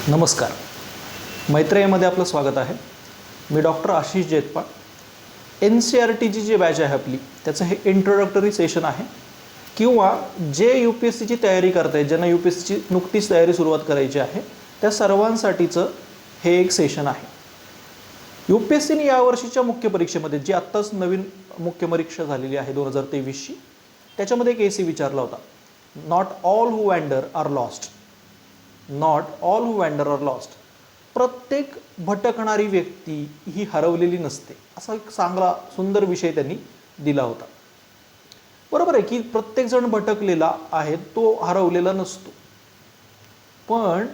नमस्कार. मैत्रेयीमध्ये आपलं स्वागत आहे. मी डॉक्टर आशिष जेतपाळ. NCERTची जी बॅच आहे आपली त्याचं हे इंट्रोडक्टरी सेशन आहे किंवा जे UPSCची तयारी करतायत, ज्यांना UPSCची नुकतीच तयारी सुरुवात करायची आहे त्या सर्वांसाठीचं हे एक सेशन आहे. UPSCने यावर्षीच्या मुख्य परीक्षेमध्ये जी आत्ताच नवीन मुख्य परीक्षा झालेली आहे 2023ची, त्याच्यामध्ये एक एसी विचारला होता. Not all who wander are lost. Not all who wander are lost. प्रत्येक भटकणारी व्यक्ती ही हरवलेली नसते, असा एक चांगला सुंदर विषय त्यांनी दिला होता. बरोबर आहे की प्रत्येकजण भटकलेला आहे, तो हरवलेला नसतो. पण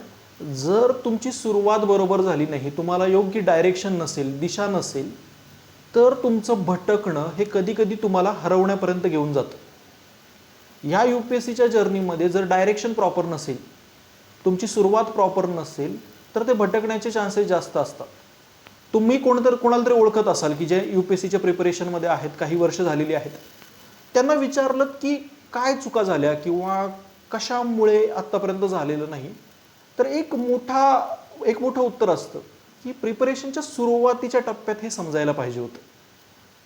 जर तुमची सुरुवात बरोबर झाली नाही, तुम्हाला योग्य डायरेक्शन नसेल, दिशा नसेल, तर तुमचं भटकणं हे कधी कधी तुम्हाला हरवण्यापर्यंत घेऊन जातं. ह्या UPSCच्या जर्नीमध्ये जर डायरेक्शन प्रॉपर नसेल, तुमची सुरुवात प्रॉपर नसेल, तर ते भटकण्याचे चान्सेस जास्त असतात. तुम्ही कोणाला तरी ओळखत असाल की जे UPSCच्या प्रिपरेशनमध्ये आहेत, काही वर्ष झालेली आहेत. त्यांना विचारलं की काय चुका झाल्या किंवा कशामुळे आत्तापर्यंत झालेलं नाही, तर एक मोठं उत्तर असतं की प्रिपरेशनच्या सुरुवातीच्या टप्प्यात हे समजायला पाहिजे होतं.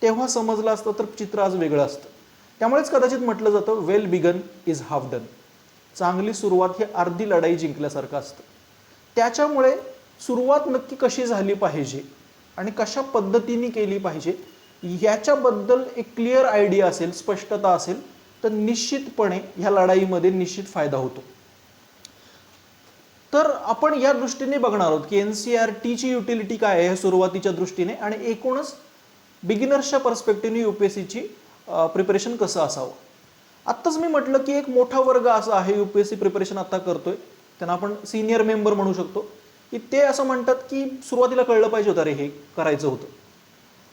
तेव्हा समजलं असतं तर चित्र आज वेगळं असतं. त्यामुळेच कदाचित म्हटलं जातं well begun is half done. चांगली सुरुवात ही अर्धी लढाई जिंकल्यासारखं असतं. त्याच्यामुळे सुरुवात नक्की कशी झाली पाहिजे आणि कशा पद्धतीने केली पाहिजे याच्याबद्दल एक क्लिअर आयडिया असेल, स्पष्टता असेल, तर निश्चितपणे ह्या लढाईमध्ये निश्चित फायदा होतो. तर आपण या दृष्टीने बघणार आहोत की NCERTची युटिलिटी काय आहे सुरुवातीच्या दृष्टीने आणि एकूणच बिगिनर्सच्या पर्स्पेक्टिव्हने UPSCची प्रिपरेशन कसं असावं. आत्ताच मी म्हटलं की एक मोठा वर्ग असा आहे UPSC प्रिपरेशन आता करतोय, त्यांना आपण सिनियर मेंबर म्हणू शकतो, की ते असं म्हणतात की सुरुवातीला कळलं पाहिजे होतं, रे हे करायचं होतं.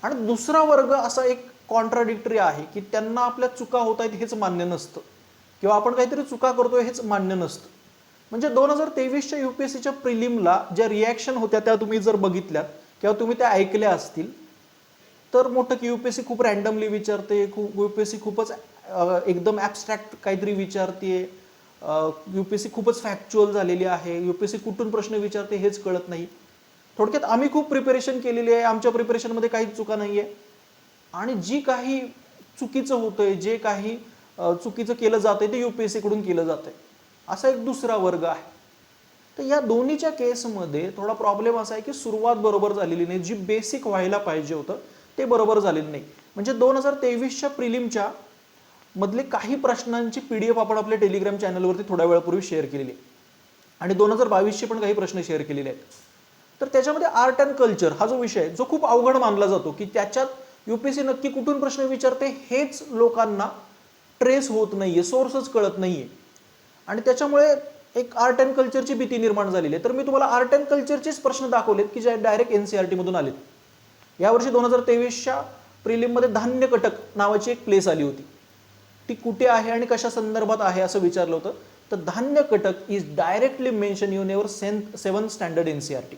आणि दुसरा वर्ग असा एक कॉन्ट्राडिक्टरी आहे की त्यांना आपल्या चुका होत आहेत हेच मान्य नसतं किंवा आपण काहीतरी चुका करतोय हेच मान्य नसतं. म्हणजे 2023च्या UPSCच्या प्रिलिमला ज्या रिॲक्शन होत्या त्या तुम्ही जर बघितल्यात किंवा तुम्ही त्या ऐकल्या असतील तर मोठं की UPSC खूप रँडमली विचारते, UPSC खूपच एकदम ॲबस्ट्रॅक्ट काहीतरी विचारते, UPSC खूपच फॅक्च्युअल झालेली आहे, UPSC कुठून प्रश्न विचारते हेच कळत नाही. थोडक्यात आम्ही खूप प्रिपरेशन केलेली आहे, आमच्या प्रिपरेशनमध्ये काहीच चुका नाही आहे आणि जी काही चुकीचं होतंय, जे काही चुकीचं केलं जातंय ते UPSC कडून केलं जातंय, असा एक दुसरा वर्ग आहे. तर या दोन्हीच्या केसमध्ये थोडा प्रॉब्लेम असा आहे की सुरुवात बरोबर झालेली नाही, जी बेसिक व्हायला पाहिजे होतं ते बरोबर झालेलं नाही. म्हणजे 2023च्या प्रिलिमच्या मधले काही प्रश्नांची PDF आपण आपल्या टेलिग्राम चॅनलवरती थोड्या वेळापूर्वी शेअर केलेली आहे आणि 2022चे पण काही प्रश्न शेअर केलेले आहेत. तर त्याच्यामध्ये आर्ट अँड कल्चर हा जो विषय जो खूप अवघड मानला जातो की त्याच्यात UPSC नक्की कुठून प्रश्न विचारते हेच लोकांना ट्रेस होत नाहीये, सोर्सच कळत नाहीये आणि त्याच्यामुळे एक आर्ट अँड कल्चरची भीती निर्माण झालेली आहे. तर मी तुम्हाला आर्ट अँड कल्चरचेच प्रश्न दाखवलेत की जे डायरेक्ट NCERT मधून आलेत. यावर्षी 2023च्या प्रिलिममध्ये धान्य कटक नावाची एक प्लेस आली होती. ती कुठे आहे आणि कशा संदर्भात आहे असं विचारलं होतं. तर धान्य Cuttack is directly mention in your 7th standard NCERT.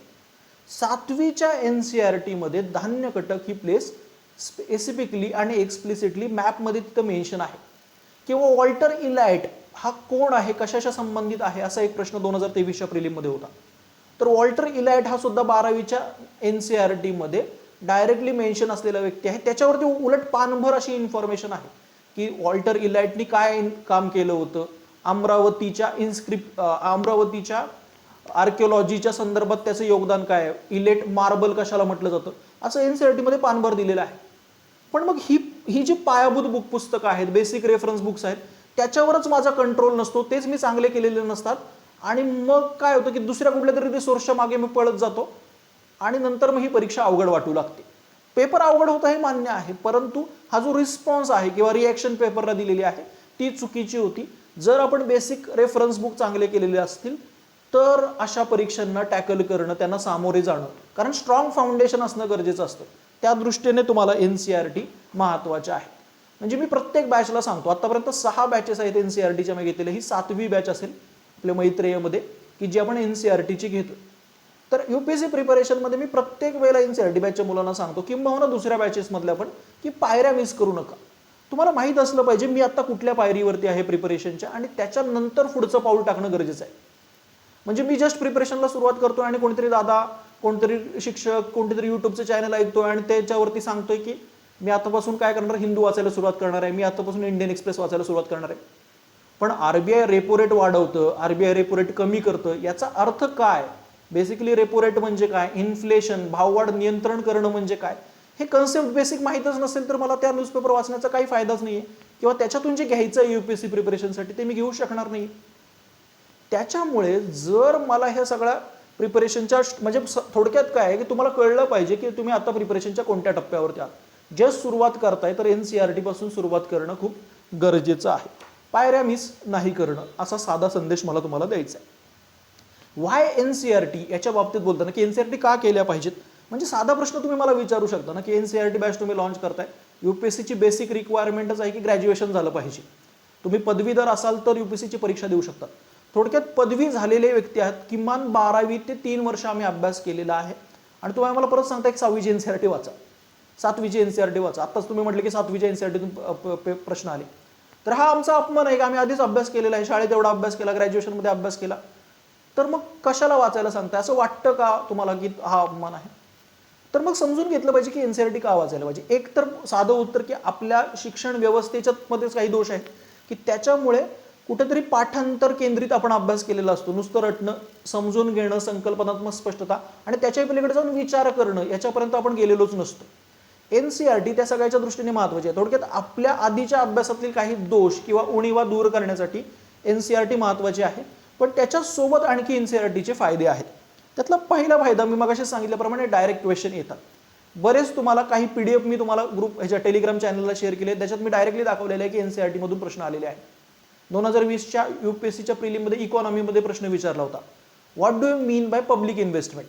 7वीच्या NCERT मध्ये धान्य कटक ही प्लेस स्पेसिफिकली आणि एक्सप्लिसिटली मॅपमध्ये तिथं मेन्शन आहे. किंवा वॉल्टर इलाइट हा कोण आहे, कशाच्या संबंधित आहे असा एक प्रश्न 2023च्या प्रिलिममध्ये होता. तर वॉल्टर इलाइट हा सुद्धा 12वीच्या NCERT मध्ये डायरेक्टली मेन्शन असलेला व्यक्ती आहे. त्याच्यावरती उलट पानभर अशी इन्फॉर्मेशन आहे की वॉल्टर इलाइटनी काय काम केलं होतं, अमरावतीच्या आर्किओलॉजीच्या संदर्भात त्याचं योगदान काय आहे, इलेट मार्बल कशाला म्हटलं जातं, असं NCERT मध्ये पानभर दिलेलं आहे. पण मग ही जी पायाभूत बुक पुस्तकं आहेत, बेसिक रेफरन्स बुक्स आहेत, त्याच्यावरच माझा कंट्रोल नसतो, तेच मी चांगले केलेले नसतात आणि मग काय होतं की दुसऱ्या कुठल्या तरी सोर्सच्या मागे मी पळत जातो आणि नंतर मग ही परीक्षा अवघड वाटू लागते. पेपर अवघड होतं हे मान्य आहे, परंतु हा जो रिस्पॉन्स आहे किंवा रिॲक्शन पेपरला दिलेली आहे ती चुकीची होती. जर आपण बेसिक रेफरन्स बुक चांगले केलेले असतील तर अशा परीक्षांना टॅकल करणं, त्यांना सामोरे जाणं, कारण स्ट्रॉंग फाउंडेशन असणं गरजेचं असतं. त्या दृष्टीने तुम्हाला NCERT महत्त्वाचे आहे. म्हणजे मी प्रत्येक बॅचला सांगतो, आतापर्यंत 6 बॅचेस आहेत NCERTच्या मी घेतलेल्या, ही 7वी बॅच असेल आपल्या मैत्रेयीमध्ये की जी आपण NCERTची घेतो. तर UPSC प्रिपरेशनमध्ये मी प्रत्येक वेळेला NCERT बॅचच्या मुलांना सांगतो किंबहुना दुसऱ्या बॅचेसमधल्या पण की पायऱ्या मिस करू नका. तुम्हाला माहीत असलं पाहिजे मी आता कुठल्या पायरीवरती आहे प्रिपरेशनच्या आणि त्याच्यानंतर पुढचं पाऊल टाकणं गरजेचं आहे. म्हणजे मी जस्ट प्रिपरेशनला सुरुवात करतोय आणि कोणतरी दादा, कोणतरी शिक्षक, कोणतरी युट्यूबचं चॅनल ऐकतोय आणि त्याच्यावरती सांगतोय की मी आतापासून काय करणार, हिंदू वाचायला सुरुवात करणार आहे, मी आतापासून इंडियन एक्सप्रेस वाचायला सुरुवात करणार आहे. पण आरबीआय रेपो रेट वाढवतं, आरबीआय रेपो रेट कमी करतं, याचा अर्थ काय? बेसिकली रेपो रेट म्हणजे काय, इन्फ्लेशन भाववाढ नियंत्रण करणं म्हणजे काय, हे कन्सेप्ट बेसिक माहीतच नसेल तर मला त्या न्यूजपेपर वाचण्याचा काही फायदाच नाहीये, किंवा त्याच्यातून जे घ्यायचं आहे यूपीएससी प्रिपरेशनसाठी ते मी घेऊ शकणार नाही. त्याच्यामुळे जर मला ह्या सगळ्या प्रिपरेशनच्या म्हणजे थोडक्यात काय आहे की तुम्हाला कळलं पाहिजे की तुम्ही आता प्रिपरेशनच्या कोणत्या टप्प्यावरती आहात. जस्ट सुरुवात करताय तर एनसीईआरटी पासून सुरुवात करणं खूप गरजेचं आहे. पायऱ्या मिस नाही करणं, असा साधा संदेश मला तुम्हाला द्यायचा आहे. वाय एनसीईआरटी याच्या बाबतीत बोलताना की एनसीईआरटी का केल्या पाहिजेत, म्हणजे साधा प्रश्न तुम्ही मला विचारू शकता ना की एनसीईआरटी बॅच तुम्ही लॉन्च करताय, यूपीएससीची बेसिक रिक्वायरमेंटच आहे की ग्रॅज्युएशन झालं पाहिजे. तुम्ही पदवीधर असाल तर यूपीएससीची परीक्षा देऊ शकता. थोडक्यात पदवी झालेले व्यक्ती आहेत, किमान 12वी ते 3 वर्ष आम्ही अभ्यास केलेला आहे. आणि तुम्ही मला परत सांगता एक 6वीची एनसीईआरटी वाचा, 7वीची एनसीईआरटी वाचा. आत्ताच तुम्ही म्हटले की 7वीच्या एनसीईआरटीतून प्रश्न आले, तर हा आमचा अपमान आहे का? आम्ही आधीच अभ्यास केलेला आहे, शाळेत एवढा अभ्यास केला, ग्रॅज्युएशनमध्ये अभ्यास केला, तर मग कशाला वाचायला सांगताय? असं वाटतं का तुम्हाला की हा अपमान आहे? तर मग समजून घेतलं पाहिजे की एनसीईआरटी का वाचायला पाहिजे. एक तर साधं उत्तर की आपल्या शिक्षण व्यवस्थेच्या मध्येच काही दोष आहे की त्याच्यामुळे कुठेतरी पाठांतर केंद्रित आपण अभ्यास केलेला असतो. नुसतं रटणं, समजून घेणं, संकल्पनात्मक स्पष्टता आणि त्याच्या पलीकडे जाऊन विचार करणं याच्यापर्यंत आपण गेलेलोच नसतो. एनसीईआरटी त्या सगळ्याच्या दृष्टीने महत्त्वाची आहे. थोडक्यात आपल्या आधीच्या अभ्यासातील काही दोष किंवा उणीवा दूर करण्यासाठी एनसीईआरटी महत्त्वाची आहे. पण त्याच्यासोबत आणखी एनसीईआरटीचे फायदे आहेत. त्यातला पहिला फायदा मी मगाशी सांगितल्याप्रमाणे डायरेक्ट क्वेश्चन येतात. बरेच तुम्हाला काही पीडीएफ मी तुम्हाला ग्रुप ह्याच्या टेलिग्राम चॅनलला शेअर केले, त्याच्यात मी डायरेक्टली दाखवलेलं आहे की एनसीईआरटी मधून प्रश्न आलेले आहेत. 2020च्या यूपीएससीच्या प्रिलिममध्ये इकॉनॉमीमध्ये प्रश्न विचारला होता, what do you mean by public investment.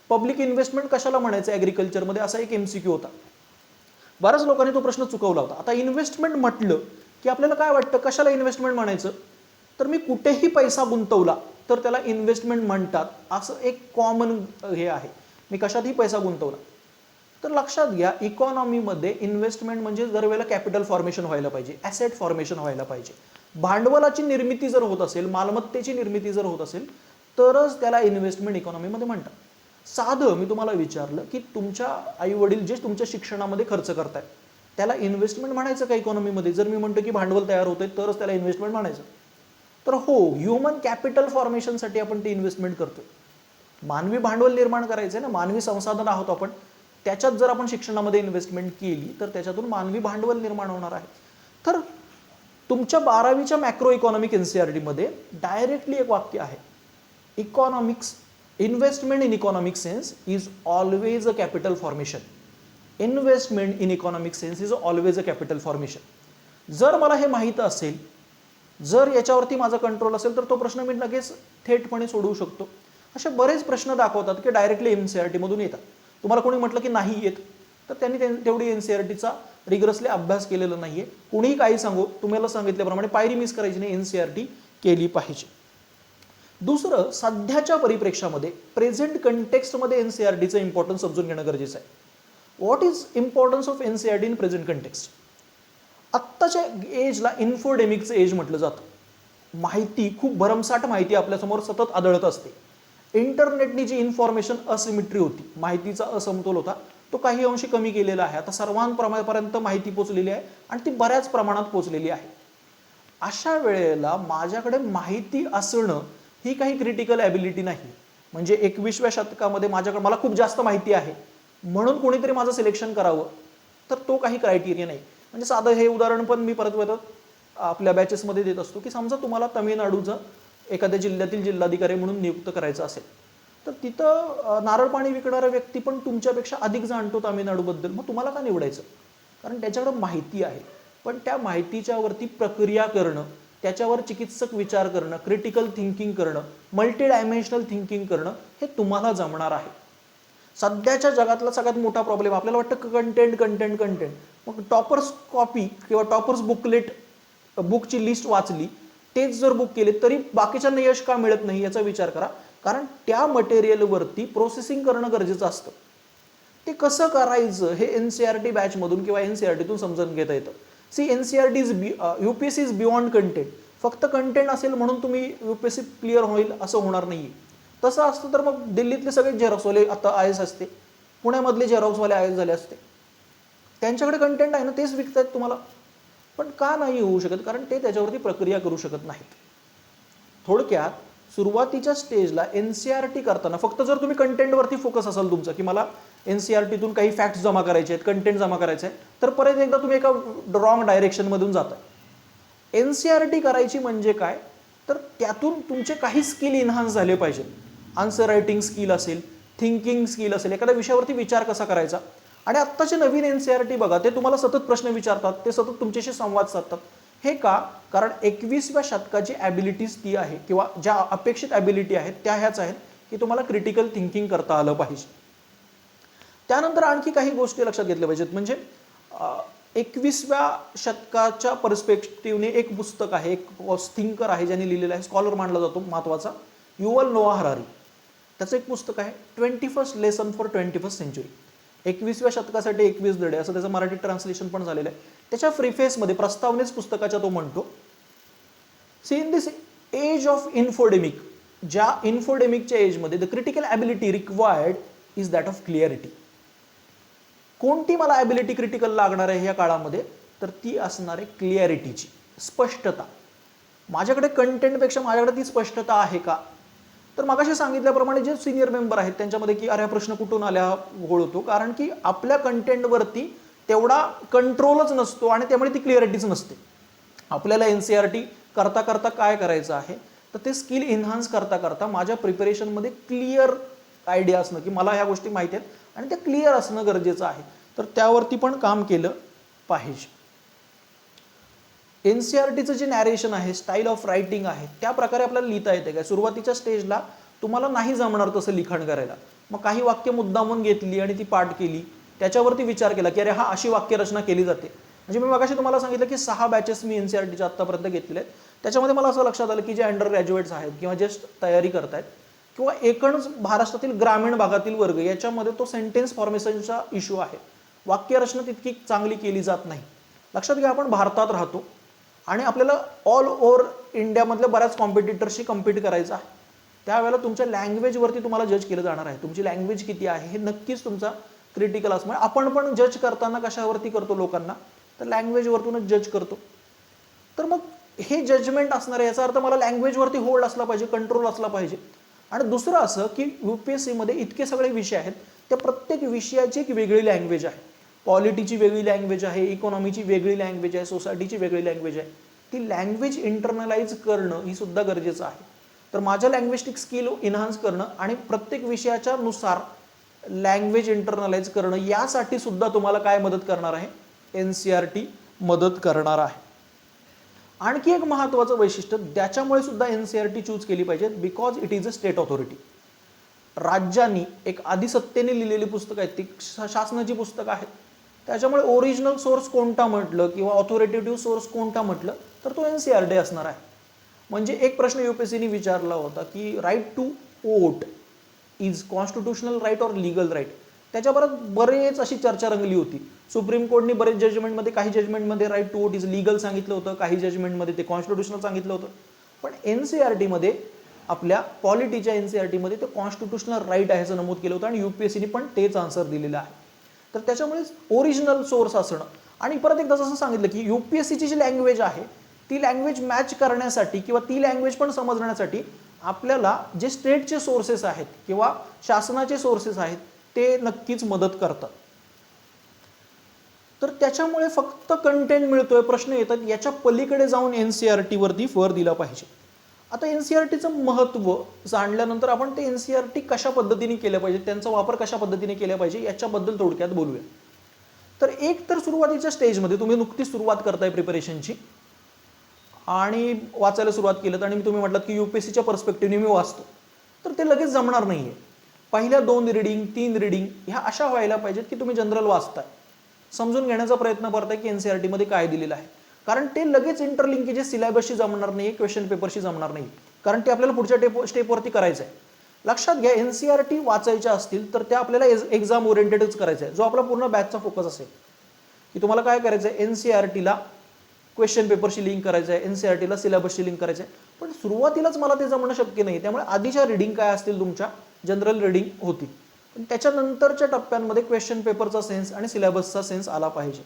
Public investment कशाला म्हणायचं ॲग्रिकल्चरमध्ये, असा एक एमसीक्यू होता. बऱ्याच लोकांनी तो प्रश्न चुकवला होता. आता इन्व्हेस्टमेंट म्हटलं की आपल्याला काय वाटतं, कशाला इन्व्हेस्टमेंट म्हणायचं, तर मी कुठेही पैसा गुंतवला तर त्याला इन्व्हेस्टमेंट म्हणतात, असं एक कॉमन हे आहे. मी कशातही पैसा गुंतवला तर लक्षात घ्या, इकॉनॉमीमध्ये इन्व्हेस्टमेंट म्हणजे दर वेळेला कॅपिटल फॉर्मेशन व्हायला पाहिजे, ॲसेट फॉर्मेशन व्हायला पाहिजे. भांडवलाची निर्मिती जर होत असेल, मालमत्तेची निर्मिती जर होत असेल तरच त्याला इन्व्हेस्टमेंट इकॉनॉमीमध्ये म्हणतात. साधं मी तुम्हाला विचारलं की तुमच्या आई वडील जे तुमच्या शिक्षणामध्ये खर्च करतायत त्याला इन्व्हेस्टमेंट म्हणायचं का इकॉनॉमीमध्ये? जर मी म्हणतो की भांडवल तयार होतंय तरच त्याला इन्व्हेस्टमेंट म्हणायचं, तर हो, ह्युमन कॅपिटल फॉर्मेशनसाठी आपण ते इन्व्हेस्टमेंट करतोय. मानवी भांडवल निर्माण करायचं आहे ना, मानवी संसाधन आहोत आपण, त्याच्यात जर आपण शिक्षणामध्ये इन्व्हेस्टमेंट केली तर त्याच्यातून मानवी भांडवल निर्माण होणार आहे. तर तुमच्या 12वीच्या मॅक्रो इकॉनॉमिक एनसीईआरटीमध्ये डायरेक्टली एक वाक्य आहे, economics investment in economic sense is always a capital formation. Investment in economic sense is always a capital formation. जर मला हे माहीत असेल, जर याच्यावरती माझा कंट्रोल असेल तर तो प्रश्न मी लगेच थेटपणे सोडवू शकतो. असे बरेच प्रश्न दाखवतात की डायरेक्टली एनसीईआरटी मधून येतात. तुम्हाला कोणी म्हटलं की नाही येत तर त्यांनी तेवढी एनसीईआरटीचा रिगरसली अभ्यास केलेला नाहीये. कुणीही काही सांगू, तुम्हाला सांगितल्याप्रमाणे पायरी मिस करायची नाही, एनसीईआरटी केली पाहिजे. दुसरं, सध्याच्या परिप्रेक्षामध्ये प्रेझेंट कंटेक्स्टमध्ये एनसीईआरटीचं इम्पॉर्टन्स समजून घेणं गरजेचं आहे. What is importance of NCERT in present context. आत्ताच्या एजला इन्फोडेमिकचं एज म्हटलं जातं. माहिती, खूप भरमसाठ माहिती आपल्यासमोर सतत आढळत असते. इंटरनेटनी जी इन्फॉर्मेशन असिमेट्री होती, माहितीचा असमतोल होता, तो काही अंशी कमी केलेला आहे. आता सर्वांपर्यंत माहिती पोचलेली आहे आणि ती बऱ्याच प्रमाणात पोचलेली आहे. अशा वेळेला माझ्याकडे माहिती असणं ही काही क्रिटिकल ॲबिलिटी नाही. म्हणजे 21व्या शतकामध्ये माझ्याकडे मला खूप जास्त माहिती आहे म्हणून कोणीतरी माझं सिलेक्शन करावं तर तो काही क्रायटेरिया नाही. म्हणजे साधं हे उदाहरण पण मी परत आपल्या बॅचेसमध्ये देत असतो की समजा तुम्हाला तामिळनाडूचं एखाद्या जिल्ह्यातील जिल्हाधिकारी म्हणून नियुक्त करायचं असेल तर तिथं नारळ पाणी विकणारा व्यक्ती पण तुमच्यापेक्षा अधिक जाणतो तामिळनाडूबद्दल, मग तुम्हाला का निवडायचं? कारण त्याच्याकडे माहिती आहे. पण त्या माहितीच्या वरती प्रक्रिया करणं, त्याच्यावर चिकित्सक विचार करणं, क्रिटिकल थिंकिंग करणं, मल्टी डायमेन्शनल थिंकिंग करणं हे तुम्हाला जमणार आहे. सध्याच्या जगातला सगळ्यात मोठा प्रॉब्लेम आपल्याला वाटतं कंटेंट कंटेंट कंटेंट. मग टॉपर्स कॉपी किंवा टॉपर्स बुकलेट, बुकची लिस्ट वाचली, तेच जर बुक केले तरी बाकीच्यांना यश का मिळत नाही याचा विचार करा. कारण त्या मटेरियलवरती प्रोसेसिंग करणं गरजेचं असतं. ते कसं करायचं हे एनसीईआरटी बॅचमधून किंवा एनसीईआरटीतून समजून घेता येतं. See NCERT is UPSC is beyond content. फक्त कंटेंट असेल म्हणून तुम्ही यूपीएससी क्लिअर होईल असं होणार नाही. तसं असतं तर मग दिल्लीतले सगळे झेरॉक्सवाले आता आय एस असते, पुण्यामधले झेरॉक्सवाले आय एस झाले असते. त्यांच्याकडे कंटेंट आहे ना, तेच विकतायत तुम्हाला. पण का नाही होऊ शकत? कारण ते त्याच्यावरती प्रक्रिया करू शकत नाहीत. थोडक्यात सुरुवातीच्या स्टेजला एनसीआरटी करताना फक्त जर तुम्ही कंटेंटवरती फोकस असाल तुमचा, की मला एनसीआरटीतून काही फॅक्ट्स जमा करायचे आहेत, कंटेंट जमा करायचं आहे, तर परत एकदा तुम्ही एका रॉंग डायरेक्शनमधून जाताय. एनसीआरटी करायची म्हणजे काय, तर त्यातून तुमचे काही स्किल इन्हान्स झाले पाहिजेत. आन्सर रायटिंग स्किल असेल, थिंकिंग स्किल असेल, एखाद्या विषयावरती विचार कसा करायचा. आणि आत्ताचे नवीन एनसीआरटी बघा, ते तुम्हाला सतत प्रश्न विचारतात, ते सतत तुमच्याशी संवाद साधतात. हे का? कारण 21व्या शतकाची ॲबिलिटीज ती आहे, किंवा ज्या अपेक्षित ॲबिलिटी आहेत त्या ह्याच आहेत की तुम्हाला क्रिटिकल थिंकिंग करता आलं पाहिजे. त्यानंतर आणखी काही गोष्टी लक्षात घेतल्या पाहिजेत. म्हणजे 21व्या शतकाच्या पर्स्पेक्टिव्हने एक पुस्तक आहे, एक थिंकर आहे ज्यांनी लिहिलेलं आहे, स्कॉलर मानला जातो महत्त्वाचा, युवल नोआ हरारी. त्याचं एक पुस्तक आहे 21st lesson for 21st century. 21व्या शतकासाठी 21 धडे, असं त्याचं मराठी ट्रान्सलेशन पण झालेलं आहे. त्याच्या प्रिफेसमध्ये, प्रस्तावनेच पुस्तकाच्या तो म्हणतो, see in this age of infodemic, ज्या इन्फोडेमिकच्या एजमध्ये the critical ability required is that of clarity. कोणती मला ॲबिलिटी क्रिटिकल लागणार आहे या काळामध्ये, तर ती असणार आहे क्लिअरिटीची, स्पष्टता. माझ्याकडे कंटेंटपेक्षा माझ्याकडे ती स्पष्टता आहे का? तर मगाशी सांगितल्याप्रमाणे जे सिनियर मेंबर आहेत त्यांच्यामध्ये की अरे हा प्रश्न कुठून आला घोळ होतो, कारण की आपल्या कंटेंटवरती तेवढा कंट्रोलच नसतो आणि त्यामुळे ती क्लिअरिटीच नसते. आपल्याला एनसीआरटी करता करता काय करायचं आहे, तर ते स्किल इन्हान्स करता करता माझ्या प्रिपरेशनमध्ये क्लिअर आयडिया असणं, की मला ह्या गोष्टी माहिती आहेत आणि त्या क्लिअर असणं गरजेचं आहे. तर त्यावरती पण काम केलं पाहिजे. एनसीआरटीचं जे नॅरेशन आहे, स्टाईल ऑफ रायटिंग आहे, त्या प्रकारे आपल्याला लिहिता येते काय? सुरुवातीच्या स्टेजला तुम्हाला नाही जमणार तसं लिखाण करायला. मग काही वाक्य मुद्दामून घेतली आणि ती पाठ केली, त्याच्यावरती विचार केला की अरे हा अशी वाक्यरचना केली जाते. म्हणजे मी मगाशी तुम्हाला सांगितलं की 6 बॅचेस मी एनसीआरटीच्या आत्तापर्यंत घेतलेले आहेत. त्याच्यामध्ये मला असं लक्षात आलं की जे अंडर ग्रॅज्युएट्स आहेत किंवा जस्ट तयारी करतायत किंवा एकूणच महाराष्ट्रातील ग्रामीण भागातील वर्ग, याच्यामध्ये तो सेंटेन्स फॉर्मेशनचा इश्यू आहे. वाक्यरचना तितकी चांगली केली जात नाही. लक्षात घ्या, आपण भारतात राहतो आणि आपल्याला ऑल ओव्हर इंडियामधल्या बऱ्याच कॉम्पिटिटरशी कम्पीट करायचं आहे. त्यावेळेला तुमच्या लँग्वेजवरती तुम्हाला जज केलं जाणार आहे. तुमची लँग्वेज किती आहे हे नक्कीच तुमचा क्रिटिकल असणार. आपण पण जज करताना कशावरती करतो लोकांना, तर लँग्वेजवरतूनच जज करतो. तर मग हे जजमेंट असणार आहे, याचा अर्थ मला लँग्वेजवरती होल्ड असला पाहिजे, कंट्रोल असला पाहिजे. आणि दुसरं असं की यूपीएससीमध्ये इतके सगळे विषय आहेत, त्या प्रत्येक विषयाची एक वेगळी लँग्वेज आहे. पॉलिटीची वेगळी लँग्वेज आहे, इकॉनॉमीची वेगळी लँग्वेज आहे, सोसायटीची वेगळी लँग्वेज आहे. ती लँग्वेज इंटरनलाइज करणं ही सुद्धा गरजेचं आहे. तर माझं लँग्विस्टिक स्किल इन्हान्स करणं आणि प्रत्येक विषयाच्या नुसार लँग्वेज इंटरनलाइज करणं, यासाठी सुद्धा तुम्हाला काय मदत करणार आहे? एनसीआरटी मदत करणार आहे. आणखी एक महत्त्वाचं वैशिष्ट्य, त्याच्यामुळे सुद्धा एनसीआरटी चूज केली पाहिजे, because it is a state authority. राज्यांनी एक आदिसत्तेने लिहिलेली पुस्तकं आहेत, ती शासनाची पुस्तकं आहेत. त्याच्यामुळे ओरिजिनल सोर्स कोणता म्हटलं किंवा ऑथॉरिटेटिव्ह सोर्स कोणता म्हटलं तर तो एनसीआरटी असणार आहे. म्हणजे एक प्रश्न यूपीएससीने विचारला होता की right to vote is constitutional right or legal right. त्याच्यावर बरेच अशी चर्चा रंगली होती. सुप्रीम कोर्टने बरेच जजमेंटमध्ये, काही जजमेंटमध्ये right to vote is legal सांगितलं होतं, काही जजमेंटमध्ये ते कॉन्स्टिट्यूशनल सांगितलं होतं. पण एनसीआरटीमध्ये, आपल्या पॉलिटीच्या एनसीआरटीमध्ये ते कॉन्स्टिट्यूशनल राईट आहे असं नमूद केलं होतं आणि यूपीएससीने पण तेच आन्सर दिलेलं आहे. तर त्याच्यामुळे ओरिजिनल सोर्स असणं. आणि परत एकदा जसं सांगितलं की यूपीएससीची जी लँग्वेज आहे ती लँग्वेज मॅच करण्यासाठी किंवा ती लँग्वेज पण समजण्यासाठी आपल्याला जे स्टेटचे सोर्सेस आहेत किंवा शासनाचे सोर्सेस आहेत ते नक्कीच मदत करतात. तर त्याच्यामुळे फक्त कंटेंट मिळतोय, प्रश्न येतात, याच्या पलीकडे जाऊन एनसीआरटीवरती भर दिला पाहिजे. आता एनसीआरटीचं महत्त्व जाणल्यानंतर आपण ते एनसीआरटी कशा पद्धतीने केलं पाहिजे, त्यांचा वापर कशा पद्धतीने केला पाहिजे याच्याबद्दल थोडक्यात बोलूया. तर एक तर सुरुवातीच्या स्टेजमध्ये तुम्ही नुकतीच सुरुवात करताय प्रिपरेशनची आणि वाचायला सुरुवात केलं आणि तुम्ही म्हटलात की यूपीएससीच्या पर्स्पेक्टिव्हने मी वाचतो, तर ते लगेच जमणार नाहीये. पहिल्या 2 रीडिंग 3 रीडिंग ह्या अशा व्हायला पाहिजेत की तुम्ही जनरल वाचताय, समजून घेण्याचा प्रयत्न करताय की एनसीआरटीमध्ये काय दिलेलं आहे. कारण ते लगेच इंटरलिंकेजेस सिलेबसशी जमणार नाही, क्वेश्चन पेपरशी जमणार नाही, कारण ते आपल्याला पुढच्या स्टेपवरती करायचं आहे. लक्षात घ्या, एनसीआरटी वाचायच्या असतील तर त्या आपल्याला एक्झाम ओरिएंटेडच करायचं आहे, जो आपला पूर्ण बॅचचा फोकस असेल. की तुम्हाला काय करायचं आहे, एनसीआरटीला क्वेश्चन पेपरशी लिंक करायचं आहे, एनसीआरटीला सिलेबसशी लिंक करायचं आहे. पण सुरुवातीलाच मला ते जमणं शक्य नाही. त्यामुळे आधीच्या रीडिंग काय असतील तुमच्या जनरल रीडिंग होती, पण त्याच्यानंतरच्या टप्प्यांमध्ये क्वेश्चन पेपरचा सेन्स आणि सिलेबसचा सेन्स आला पाहिजे.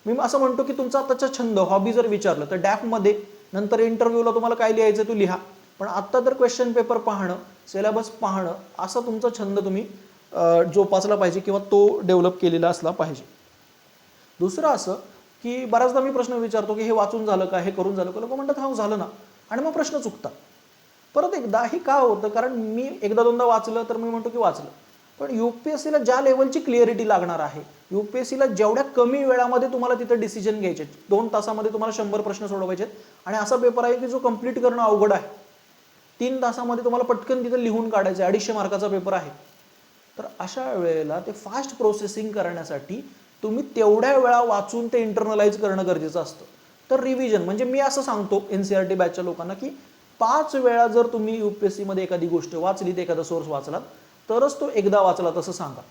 मी असं म्हणतो की तुमचा आताचा छंद हॉबी जर विचारलं तर डॅफमध्ये नंतर इंटरव्ह्यूला तुम्हाला काय लिहायचं तू लिहा, पण आत्ता तर क्वेश्चन पेपर पाहणं, सिलेबस पाहणं असा तुमचा छंद तुम्ही जोपासला पाहिजे किंवा तो डेव्हलप केलेला असला पाहिजे. दुसरं असं की बऱ्याचदा मी प्रश्न विचारतो की हे वाचून झालं का, हे करून झालं का, लोक म्हणतात हा झालं ना, आणि मग प्रश्न चुकतात. परत एकदा हे का होतं, कारण मी एकदा दोनदा वाचलं तर मी म्हणतो की वाचलं, पण युपीएससीला ज्या लेवलची क्लिअरिटी लागणार आहे, युपीएससीला जेवढ्या कमी वेळामध्ये तुम्हाला तिथं डिसिजन घ्यायचे, 2 तासामध्ये तुम्हाला 100 प्रश्न सोडवायचे आणि असा पेपर आहे की जो कंप्लीट करणं अवघड आहे. 3 तासामध्ये तुम्हाला पटकन तिथं लिहून काढायचं आहे, 250 मार्काचा पेपर आहे. तर अशा वेळेला ते फास्ट प्रोसेसिंग करण्यासाठी तुम्ही तेवढ्या वेळा वाचून ते इंटरनलाइज करणं गरजेचं असतं. तर रिव्हिजन म्हणजे मी असं सांगतो एनसीईआरटी बॅचच्या लोकांना की 5 वेळा जर तुम्ही युपीएससी मध्ये एखादी गोष्ट वाचली, एखादा सोर्स वाचलात, तरच तो एकदा वाचला तसं सांगा.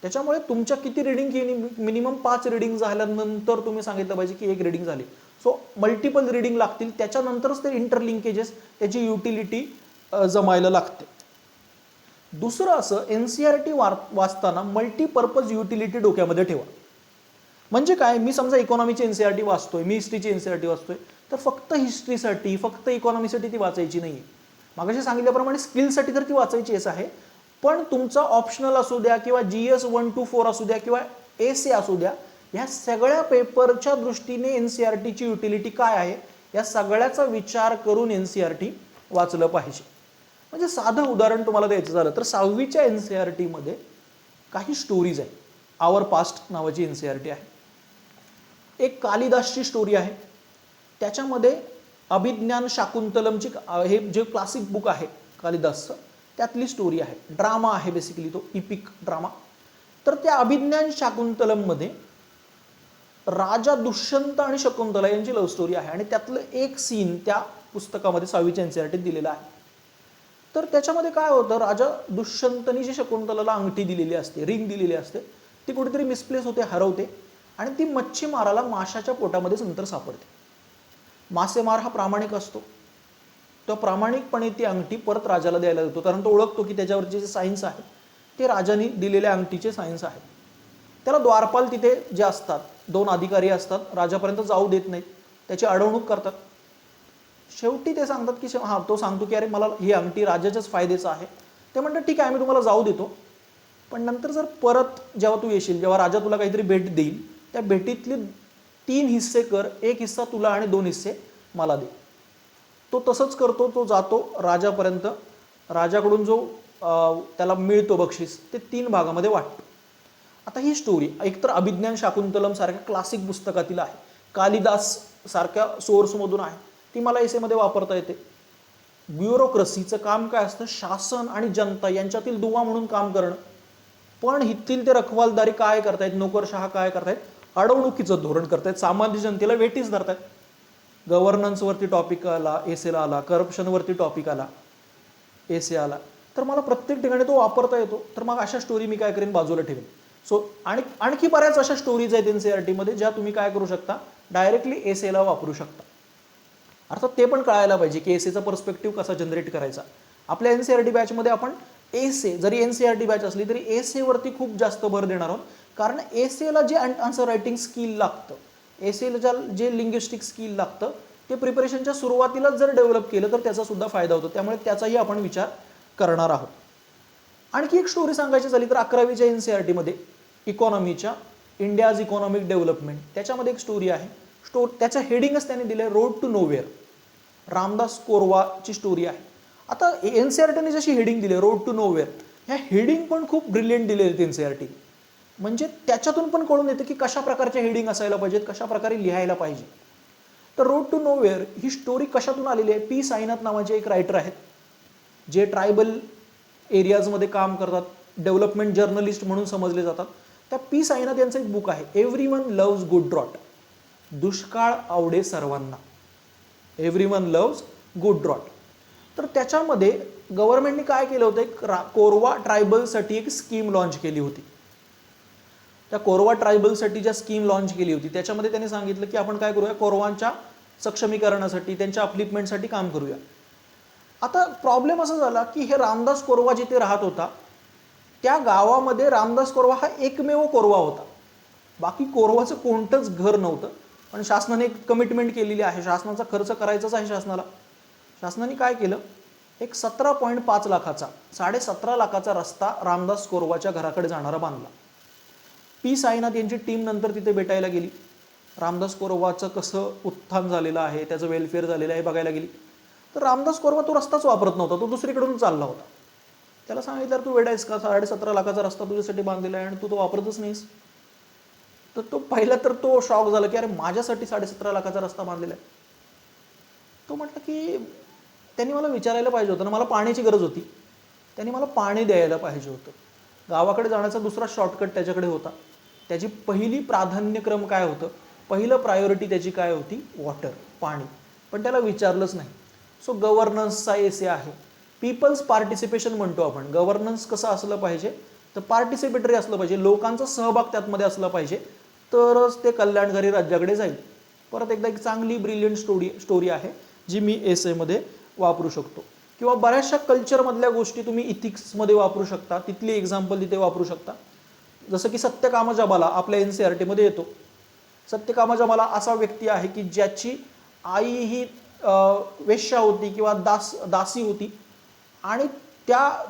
त्याच्यामुळे तुमच्या किती रिडिंग, मिनिमम 5 रिडिंग झाल्यानंतर तुम्ही सांगितलं पाहिजे की 1 रिडिंग झाली. सो मल्टिपल रिडिंग लागतील, त्याच्यानंतरच ते इंटरलिंकेजेस, त्याची युटिलिटी जमायला लागते. दुसरं असं, एनसीईआरटी वाचताना मल्टीपर्पज युटिलिटी डोक्यामध्ये ठेवा. म्हणजे काय, मी समजा इकॉनॉमीची एनसीईआरटी वाचतोय, मी हिस्ट्रीची एनसीईआरटी वाचतोय, तर फक्त हिस्ट्रीसाठी, फक्त इकॉनॉमीसाठी ती वाचायची नाहीये. मागाशी सांगितल्याप्रमाणे स्किलसाठी तर ती वाचायचीच आहे, पण तुमचा ऑप्शनल असू द्या किंवा GS 1 to 4 असू द्या किंवा एसे असू द्या, या सगळ्या पेपरच्या दृष्टीने एनसीईआरटीची युटिलिटी काय आहे, या सगळ्याचा विचार करून एनसीईआरटी वाचलं पाहिजे. म्हणजे साधं उदाहरण तुम्हाला द्यायचं झालं तर 6वीच्या एनसीईआरटी मध्ये काही स्टोरीज आहेत. आवर पास्ट नावाची एनसीईआरटी आहे. एक कालिदासची स्टोरी आहे, त्याच्यामध्ये अभिज्ञान शाकुंतलमची, हे जे क्लासिक बुक आहे कालिदासचं, त्यातली स्टोरी आहे. ड्रामा आहे बेसिकली, तो इपिक ड्रामा. तर त्या अभिज्ञान शाकुंतलम मध्ये राजा दुष्यंत आणि शकुंतला यांची लव्ह स्टोरी आहे आणि त्यातलं एक सीन त्या पुस्तकामध्ये 6वीच्या एनसीईआरटीत दिलेला आहे. तर त्याच्यामध्ये काय होतं, राजा दुष्यंतनी जी शकुंतलाला अंगठी दिलेली असते, रिंग दिलेली असते, ती कुठेतरी मिसप्लेस होते, हरवते आणि ती मच्छीमाराला माशाच्या पोटामध्ये नंतर सापडते. मासेमार हा प्रामाणिक असतो, तो प्रामाणिकपणे ती अंगठी परत राजाला द्यायला देतो, कारण तो ओळखतो की त्याच्यावरचे जे सायन्स आहे ते राजाने दिलेल्या अंगठीचे सायन्स आहेत. त्याला द्वारपाल तिथे जे असतात, 2 अधिकारी असतात, राजापर्यंत जाऊ देत नाहीत, त्याची अडवणूक करतात. शेवटी ते सांगतात की तो सांगतो की अरे मला ही अंगठी राजाच्याच फायद्याचं आहे. ते म्हणतात ठीक आहे, आम्ही तुम्हाला जाऊ देतो, पण नंतर जर परत जेव्हा तू येशील, जेव्हा राजा तुला काहीतरी भेट देईल, त्या भेटीतले 3 हिस्से कर, 1 हिस्सा तुला आणि 2 हिस्से मला दे. तो तसंच करतो, तो जातो राजापर्यंत, राजाकडून जो त्याला मिळतो बक्षीस ते 3 भागामध्ये वाटतो. आता ही स्टोरी एकतर अभिज्ञान शाकुंतलम सारख्या क्लासिक पुस्तकातील आहे, कालिदास सारख्या सोर्समधून आहे, ती मला एसेमध्ये वापरता येते. ब्युरोक्रेसीचं काम काय असतं, शासन आणि जनता यांच्यातील दुवा म्हणून काम करणं. पण हिथील ते रखवालदारी काय करतायत, नोकरशहा काय करतायत, अडवणुकीचं धोरण करतायत, सामान्य जनतेला वेटीस धरतायत. गव्हर्नन्सवरती टॉपिक आला, एसेला आला, करप्शनवरती टॉपिक आला, एसे आला, तर मला प्रत्येक ठिकाणी तो वापरता येतो. तर मग अशा स्टोरी मी काय करेन, बाजूला ठेवेन. सो आणखी बऱ्याच अशा स्टोरीज आहेत एनसीईआरटी मध्ये, ज्या तुम्ही काय करू शकता, डायरेक्टली एसेला वापरू शकता. अर्थात ते पण कळायला पाहिजे की एसेचा पर्स्पेक्टिव्ह कसा जनरेट करायचा. आपल्या एनसीईआरटी बॅचमध्ये आपण एसे, जरी एनसीईआरटी बॅच असली तरी एसेवरती खूप जास्त भर देणार आहोत, कारण एसेला जे आन्सर रायटिंग स्किल लागतं, एसेला जे लिंग्विस्टिक स्किल लागतं, ते प्रिपरेशनच्या सुरुवातीलाच जर डेव्हलप केलं तर त्याचा सुद्धा फायदा होतो. त्यामुळे त्याचाही आपण विचार करणार आहोत. आणखी एक स्टोरी सांगायची झाली तर 11वीच्या एनसीईआरटी मध्ये इकॉनॉमीच्या इंडियाज इकॉनॉमिक डेव्हलपमेंट, त्याच्यामध्ये एक स्टोरी आहे. त्याचं हेडिंगच त्याने दिलंय रोड टू नोवेअर. रामदास कोरवाची स्टोरी आहे. आता एनसीईआरटीने जशी हेडिंग दिली रोड टू नोवेअर, ह्या हेडिंग पण खूप ब्रिलियंट दिले आहेत एनसीईआरटी. म्हणजे त्याच्यातून पण कळून येतं की कशा प्रकारचे हेडिंग असायला पाहिजेत, कशा प्रकारे लिहायला पाहिजे. तर रोड टू नोवेअर ही स्टोरी कशातून आलेली आहे, पी साईनाथ नावाचे एक रायटर आहेत, जे ट्रायबल एरियाजमध्ये काम करतात, डेव्हलपमेंट जर्नलिस्ट म्हणून समजले जातात. त्या पी साईनाथ यांचं एक बुक आहे, एव्हरीवन लव्स गुड ड्रॉट, दुष्काळ आवडे सर्वांना, एव्हरीवन लव्स गुड ड्रॉट. तर त्याच्यामध्ये गव्हर्नमेंटने काय केलं होतं, एक कोरवा ट्रायबलसाठी एक स्कीम लॉन्च केली होती. त्या कोरवा ट्रायबलसाठी ज्या स्कीम लॉन्च केली होती त्याच्यामध्ये त्यांनी सांगितलं की आपण काय करूया, कोरवांच्या सक्षमीकरणासाठी, त्यांच्या अपलिपमेंटसाठी काम करूया. आता प्रॉब्लेम असा झाला की हे रामदास कोरवा जिथे राहत होता त्या गावामध्ये रामदास कोरवा हा एकमेव कोरवा होता. बाकी कोरवाचं कोणतंच घर नव्हतं. पण शासनाने एक कमिटमेंट केलेली आहे, शासनाचा खर्च करायचाच आहे शासनाला. शासनाने काय केलं, एक 17.5 लाखाचा 17.5 लाखाचा रस्ता रामदास कोरवाच्या घराकडे जाणारा बांधला. पी साईनाथ यांची टीम नंतर तिथे भेटायला गेली. रामदास कोरवाचं कसं उत्थान झालेलं आहे, त्याचं वेलफेअर झालेलं आहे बघायला गेली. तर रामदास कोरवा तो रस्ताच वापरत नव्हता, तो दुसरीकडून चालला होता. त्याला सांगितलं, तू वेडायस का, 17.5 लाखाचा रस्ता तुझ्यासाठी बांधलेला आहे आणि तू तो वापरतच नाहीस. तर तो पहिला तर तो शॉक झाला की अरे माझ्यासाठी 17.5 लाखाचा रस्ता बांधलेला आहे. तो म्हटलं की त्यांनी मला विचारायला पाहिजे होतं ना, मला पाण्याची गरज होती, त्यांनी मला पाणी द्यायला पाहिजे होतं. गावाकडे जाण्याचा दुसरा शॉर्टकट त्याच्याकडे होता. त्याची पहिली प्राधान्यक्रम काय होतं, पहिलं प्रायोरिटी त्याची काय होती, वॉटर, पाणी. पण त्याला विचारलंच नाही. सो गव्हर्नन्सचा एसे आहे. पीपल्स पार्टिसिपेशन म्हणतो आपण. गव्हर्नन्स कसं असलं पाहिजे, तर पार्टिसिपेटरी असलं पाहिजे, लोकांचा सहभाग त्यातमध्ये असला पाहिजे, तरच ते कल्याणकारी राज्याकडे जाईल. परत एकदा एक चांगली ब्रिलियंट स्टोरी आहे जी मी एसेमध्ये वापरू शकतो. किंवा बऱ्याचशा कल्चरमधल्या गोष्टी तुम्ही इथिक्समध्ये वापरू शकता, तिथली एक्झाम्पल तिथे वापरू शकता. जसं की सत्यकाम जबाला आपल्या NCERTमध्ये येतो. सत्यकाम जबाला असा व्यक्ती आहे की ज्याची आई ही वेश्या होती किंवा दासी होती आणि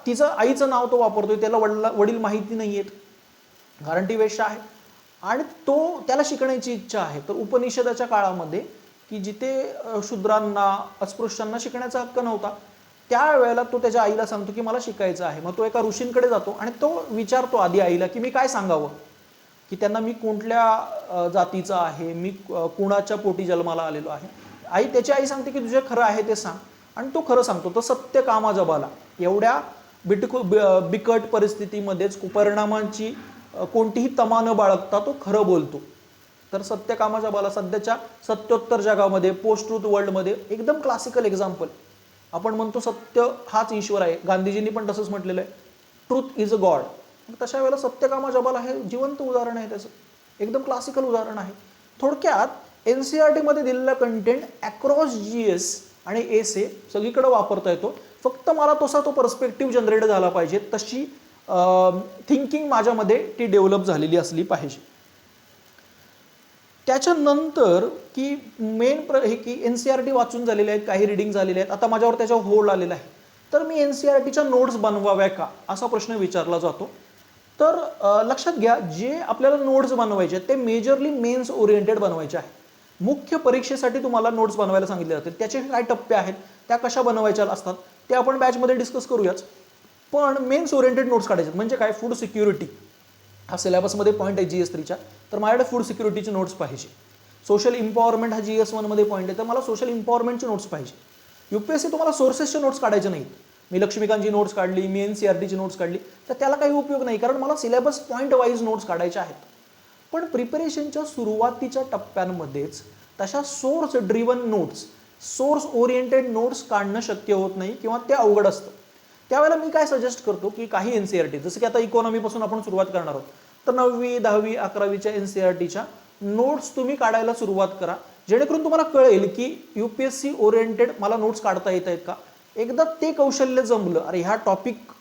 तिचं आईचं नाव तो वापरतोय, त्याला वडील माहिती नाही आहेत कारण ती वेश्या आहे आणि त्याला शिकण्याची इच्छा आहे. तर उपनिषदाच्या काळामध्ये की जिथे शूद्रांना अस्पृश्यांना शिकण्याचा हक्क नव्हता, त्यावेळेला तो त्याच्या आईला सांगतो की मला शिकायचं आहे. मग तो एका ऋषींकडे जातो आणि तो विचारतो आधी आईला की मी काय सांगावं, की त्यांना मी कुठल्या जातीचा आहे, मी कुणाच्या पोटी जन्माला आलेलो आहे. त्याची आई सांगते की तुझे खरं आहे ते सांग आणि तो खरं सांगतो. तर सत्यकामा जबाला एवढ्या बिकट परिस्थितीमध्येच परिणामांची कोणतीही तमा न बाळगता तो खरं बोलतो. तर सत्यकामा जबाला सध्याच्या सत्योत्तर जगामध्ये, पोस्ट ट्रूथ वर्ल्डमध्ये एकदम क्लासिकल एक्झाम्पल. आपण म्हणतो सत्य हाच ईश्वर आहे, गांधीजींनी पण तसंच म्हटलेलं आहे, ट्रूथ इज अ गॉड. तशा वेळेला सत्यकामा जबाला हे जिवंत उदाहरण आहे, त्याचं एकदम क्लासिकल उदाहरण आहे. थोडक्यात NCERTमध्ये दिलेला कंटेंट अक्रॉस GS आणि एसे सगळीकडे वापरता येतो. फक्त मला तसा तो पर्स्पेक्टिव्ह जनरेट झाला पाहिजे, तशी थिंकिंग माझ्यामध्ये ती डेव्हलप झालेली असली पाहिजे. त्याच्यानंतर की मेन हे की NCERT वाचून झालेले आहेत, काही रिडिंग झालेले आहेत, आता माझ्यावर त्याच्यावर होल्ड आलेला आहे. तर मी NCERTच्या नोट्स बनवाव्या का असा प्रश्न विचारला जातो. तर लक्षात घ्या, जे आपल्याला नोट्स बनवायचे ते मेजरली मेन्स ओरिएंटेड बनवायचे आहे. मुख्य परीक्षेसाठी तुम्हाला नोट्स बनवायला सांगितले जाते, त्याचे काय टप्पे आहेत, त्या कशा बनवायच्या असतात ते आपण बॅचमध्ये डिस्कस करूयाच. पण मेन्स ओरिएंटेड नोट्स काढायचे म्हणजे काय, फूड सिक्युरिटी हा सिलेबसमध्ये पॉईंट आहे GS3च्या, तर माझ्याकडे फूड सिक्युरिटीचे नोट्स पाहिजे. सोशल इम्पॉवरमेंट हा GS1मध्ये पॉईंट आहे, तर मला सोशल इम्पॉवरमेंटची नोट्स पाहिजे. UPSC तुम्हाला सोर्सेसचे नोट्स काढायचे नाहीत. मी लक्ष्मीकांतची नोट्स काढली, मी NCERTची नोट्स काढली, तर त्याला काही उपयोग नाही, कारण मला सिलेबस पॉईंट वाईज नोट्स काढायचे आहेत. पण प्रिपरेशनच्या सुरुवातीच्या टप्प्यांमध्येच तशा source driven notes, source oriented notes काढणं शक्य होत नाही किंवा ते अवघड असतं. त्यावेळेला मी काय सजेस्ट करतो की काही NCERT, जसं की आता इकॉनॉमीपासून आपण सुरुवात करणार आहोत, तर 9वी 10वी 11वीच्या NCERTच्या नोट्स तुम्ही काढायला सुरुवात करा, जेणेकरून तुम्हाला कळेल की UPSC ओरिएंटेड मला नोट्स काढता येत आहेत का. एकदा ते कौशल्य जमलं, अरे ह्या टॉपिक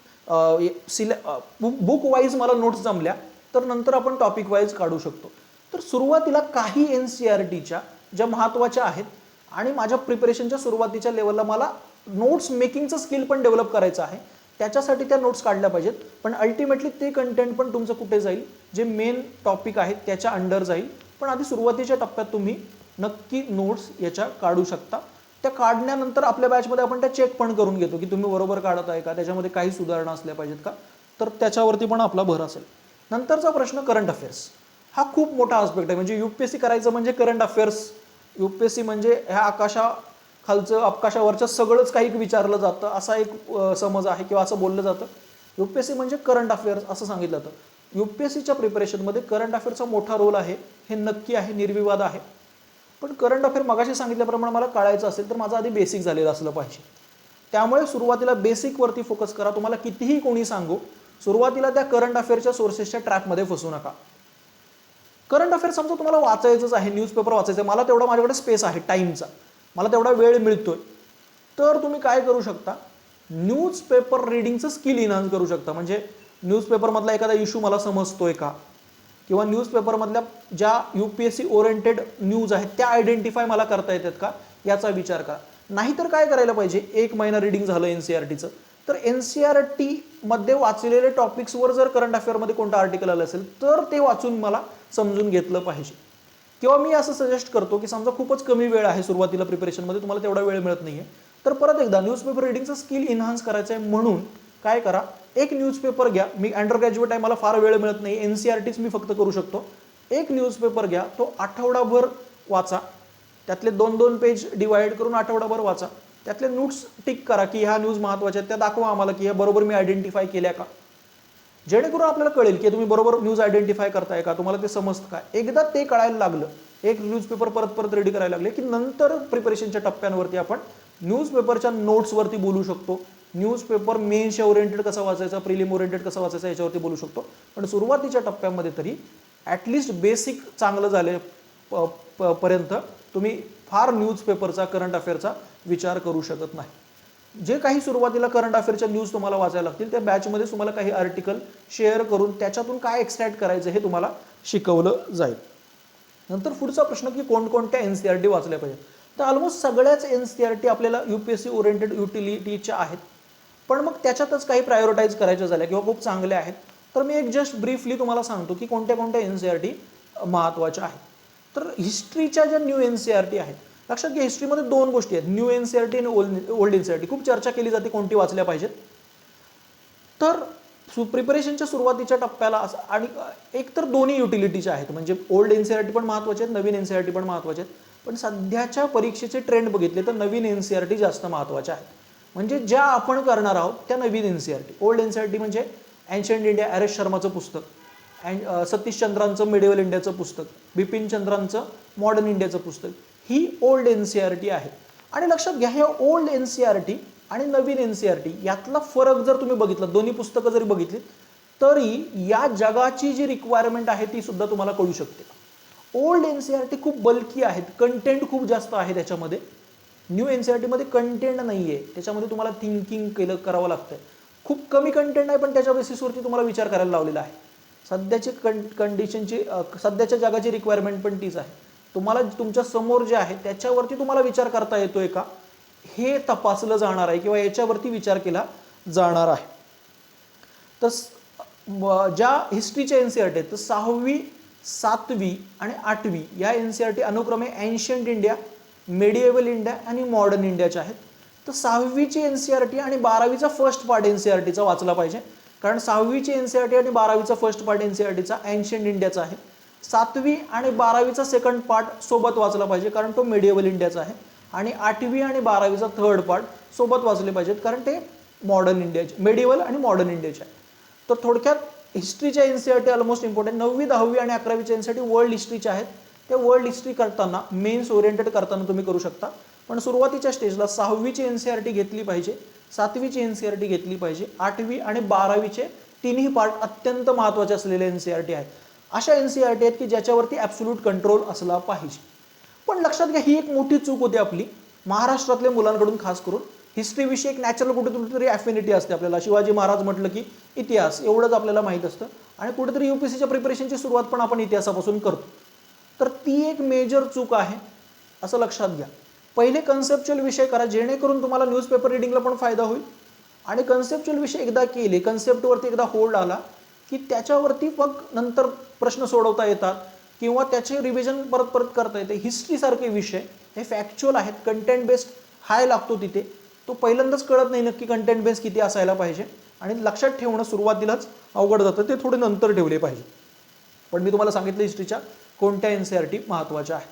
बुक वाईज मला नोट्स जमल्या, तर नंतर आपण टॉपिक वाईज काढू शकतो. तर सुरुवातीला काही NCERTच्या ज्या महत्त्वाच्या आहेत आणि माझ्या प्रिपरेशनच्या सुरुवातीच्या लेवलला मला नोट्स मेकिंगचं स्किल पण डेव्हलप करायचं आहे, त्याच्यासाठी त्या नोट्स काढल्या पाहिजेत. पण अल्टिमेटली ते कंटेंट पण तुमचं कुठे जाईल, जे मेन टॉपिक आहेत त्याच्या अंडर जाईल. पण आधी सुरुवातीच्या टप्प्यात तुम्ही नक्की नोट्स याच्या काढू शकता. त्या काढण्यानंतर आपल्या बॅचमध्ये आपण त्या चेक पण करून घेतो की तुम्ही बरोबर काढत आहे का, त्याच्यामध्ये काही सुधारणा असल्या पाहिजेत का, तर त्याच्यावरती पण आपला भर असेल. नंतरचा प्रश्न करंट अफेअर्स, हा खूप मोठा आस्पेक्ट आहे. म्हणजे UPSC करायचं म्हणजे करंट अफेअर्स, UPSC म्हणजे ह्या आकाशाखालचं आकाशावरचं सगळंच काही विचारलं जातं असा एक समज आहे किंवा असं बोललं जातं. UPSC म्हणजे करंट अफेअर्स असं सांगितलं जातं. UPSCच्या प्रिपरेशनमध्ये करंट अफेअर्सचा मोठा रोल आहे, हे नक्की आहे, निर्विवाद आहे. पण करंट अफेअर मगाशी सांगितल्याप्रमाणे मला कळायचं असेल तर माझं आधी बेसिक झालेलं असलं पाहिजे. त्यामुळे सुरुवातीला बेसिकवरती फोकस करा. तुम्हाला कितीही कोणी सांगू, सुरुवातीला त्या करंट अफेअरच्या सोर्सेसच्या ट्रॅपमध्ये फसू नका. करंट अफेअर समजा तुम्हाला वाचायचंच आहे, न्यूजपेपर वाचायचं आहे, मला तेवढा माझ्याकडे स्पेस आहे टाईमचा, मला तेवढा वेळ मिळतोय, तर तुम्ही काय करू शकता, न्यूजपेपर रिडिंगचं स्किल इन्हान्स करू शकता. म्हणजे न्यूजपेपरमधला एखादा इश्यू मला समजतोय का, किंवा न्यूजपेपरमधल्या ज्या UPSC ओरिएंटेड न्यूज आहेत त्या आयडेंटिफाय मला करता येतात का याचा विचार करा. नाहीतर काय करायला पाहिजे, 1 महिना रिडिंग झालं NCERTचं, तर NCERT मध्ये वाचलेले टॉपिक्सवर जर करंट अफेअरमध्ये कोणतं आर्टिकल आलं असेल तर ते वाचून मला समजून घेतलं पाहिजे. किंवा मी असं सजेस्ट करतो की समजा खूपच कमी वेळ आहे सुरुवातीला प्रिपरेशनमध्ये, तुम्हाला तेवढा वेळ मिळत नाहीये, तर परत एकदा न्यूजपेपर रिडिंगचं स्किल इन्हान्स करायचं आहे म्हणून काय करा, एक न्यूजपेपर घ्या. मी अंडर ग्रॅज्युएट आहे, मला फार वेळ मिळत नाही, NCERTच मी फक्त करू शकतो. एक न्यूजपेपर घ्या, तो आठवडाभर वाचा, त्यातले 2-2 पेज डिवाइड करून आठवडाभर वाचा, त्यातले नोट्स टिक करा की ह्या न्यूज महत्त्वाच्या आहेत, त्या दाखवा आम्हाला की ह्या बरोबर मी आयडेंटिफाय केल्या का, जेणेकरून आपल्याला कळेल की तुम्ही बरोबर न्यूज आयडेंटिफाय करताय का, तुम्हाला ते समजतं का. एकदा ते कळायला लागलं, एक न्यूजपेपर परत परत रेडी करायला लागले की नंतर प्रिपरेशनच्या टप्प्यांवरती आपण न्यूजपेपरच्या नोट्सवरती बोलू शकतो. न्यूजपेपर मेन्सच्या ओरिएंटेड कसा वाचायचा, प्रिलिम ओरिएंटेड कसा वाचायचा याच्यावरती बोलू शकतो. पण सुरुवातीच्या टप्प्यामध्ये तरी ॲटलिस्ट बेसिक चांगलं झाले पर्यंत तुम्ही फार न्यूजपेपरचा, करंट अफेअरचा विचार करू शकत नाही. जे काही सुरुवातीला करंट अफेअरच्या न्यूज तुम्हाला वाचायला लागतील त्या बॅचमध्ये तुम्हाला काही आर्टिकल शेअर करून त्याच्यातून काय एक्स्ट्रॅक्ट करायचं हे तुम्हाला शिकवलं जाईल. नंतर पुढचा प्रश्न की कोणकोणत्या NCERT वाचल्या पाहिजेत. तर ऑलमोस्ट सगळ्याच NCERT आपल्याला UPSC ओरिएंटेड युटिलिटीच्या आहेत, पण मग त्याच्यातच काही प्रायोरिटाईज करायच्या झाल्या किंवा खूप चांगल्या आहेत, तर मी एक जस्ट ब्रीफली तुम्हाला सांगतो की कोणत्या कोणत्या NCERT महत्त्वाच्या आहेत. तर हिस्ट्रीच्या ज्या न्यू NCERT आहेत, लक्षात घ्या हिस्ट्रीमध्ये 2 गोष्टी आहेत, न्यू NCERT आणि ओल्ड NCERT. खूप चर्चा केली जाते कोणती वाचल्या पाहिजेत. तर प्रिपरेशनच्या सुरुवातीच्या टप्प्याला आणि एक तर दोन्ही युटिलिटीच्या आहेत, म्हणजे ओल्ड NCERT पण महत्त्वाचे आहेत, नवीन NCERT पण महत्त्वाचे आहेत. पण सध्याच्या परीक्षेचे ट्रेंड बघितले तर नवीन NCERT जास्त महत्त्वाच्या आहेत. म्हणजे ज्या आपण करणार आहोत त्या नवीन NCERT. ओल्ड NCERT म्हणजे एन्शंट इंडिया RS शर्माचं पुस्तक, सतीश चंद्रांचं मिडिवल इंडियाचं पुस्तक, बिपिन चंद्रांचं मॉडर्न इंडियाचं पुस्तक, ही ओल्ड NCERT आहे. आणि लक्षात घ्या हे ओल्ड NCERT आणि नवीन NCERT यातला फरक जर तुम्ही बघितला, दोन्ही पुस्तकं जरी बघितली तरी या जगाची जी रिक्वायरमेंट आहे ती सुद्धा तुम्हाला कळू शकते. ओल्ड NCERT खूप बल्की आहेत, कंटेंट खूप जास्त आहे त्याच्यामध्ये. न्यू NCERT मध्ये कंटेंट नाहीये, त्याच्यामध्ये तुम्हाला थिंकिंग करावं लागतंय. खूप कमी कंटेंट आहे पण त्याच्या बेसिसवरती तुम्हाला विचार करायला लावलेला आहे. सध्याची कंडिशनची, सध्याच्या जगाची रिक्वायरमेंट पण तीच आहे. तुम्हाला तुमच्या समोर जे आहे त्याच्यावरती तुम्हाला विचार करता येतोय का हे तपासलं जाणार आहे किंवा याच्यावरती विचार केला जाणार आहे. तर ज्या हिस्ट्रीच्या NCERT आहेत तर 6वी, 7वी आणि 8वी या NCERT अनुक्रमे एन्शंट इंडिया, मेडिएवल इंडिया आणि मॉडर्न इंडियाच्या आहेत. तर 6वीची NCERT आणि 12वीचा फर्स्ट पार्ट NCERTचा वाचला पाहिजे, कारण 6वीची NCERT आणि 12वीचा फर्स्ट पार्ट NCERTचा एन्शंट इंडियाचा आहे. 7वी आणि 12वीचा सेकंड पार्ट सोबत वाचला पाहिजे कारण तो मेडिएवल इंडियाचा आहे. आणि 8वी आणि 12वीचा थर्ड पार्ट सोबत वाचले पाहिजेत कारण ते मॉडर्न इंडियाचे, मेडिएवल आणि मॉडर्न इंडियाचे आहे. तर थोडक्यात हिस्ट्रीच्या NCERT ऑलमोस्ट इम्पॉर्टंट. 9वी, 10वी आणि 11वीच्या NCERT वर्ल्ड हिस्ट्रीच्या आहेत. त्या वर्ल्ड हिस्ट्री करताना मेन्स ओरिएंटेड करताना तुम्ही करू शकता, पण सुरुवातीच्या स्टेजला 6वीची NCERT घेतली पाहिजे, 7वीची NCERT घेतली पाहिजे, 8वी आणि 12वीचे तिन्ही पार्ट अत्यंत महत्त्वाचे असलेले NCERT आहेत. अशा NCERT आहेत की ज्याच्यावरती ॲब्सोल्यूट कंट्रोल असला पाहिजे. पण लक्षात घ्या ही एक मोठी चूक होती आपली महाराष्ट्रातल्या मुलांकडून, खास करून हिस्ट्रीविषयी एक नॅचरल कुठेतरी ॲफिनिटी असते आपल्याला. शिवाजी महाराज म्हटलं की इतिहास एवढंच आपल्याला माहीत असतं आणि कुठेतरी UPSCच्या प्रिपरेशनची सुरुवात पण आपण इतिहासापासून करतो. तर ती एक मेजर चूक आहे असं लक्षात घ्या. पहिले कन्सेप्च्युअल विषय करा जेणेकरून तुम्हाला न्यूजपेपर रिडिंगला पण फायदा होईल. आणि कन्सेप्च्युअल विषय एकदा केले, कन्सेप्टवरती एकदा होल्ड आला की त्याच्यावरती मग नंतर प्रश्न सोडवता येतात किंवा त्याचे रिव्हिजन परत परत करता येते. हिस्ट्रीसारखे विषय हे फॅक्च्युअल आहेत, कंटेंट बेस्ड हाय लागतो तिथे. तो पहिल्यांदाच कळत नाही नक्की कंटेंट बेस किती असायला पाहिजे आणि लक्षात ठेवणं सुरुवातीलाच अवघड जातं, ते थोडे नंतर ठेवले पाहिजे. पण मी तुम्हाला सांगितलं हिस्ट्रीच्या कोणत्या NCERT महत्त्वाच्या आहेत.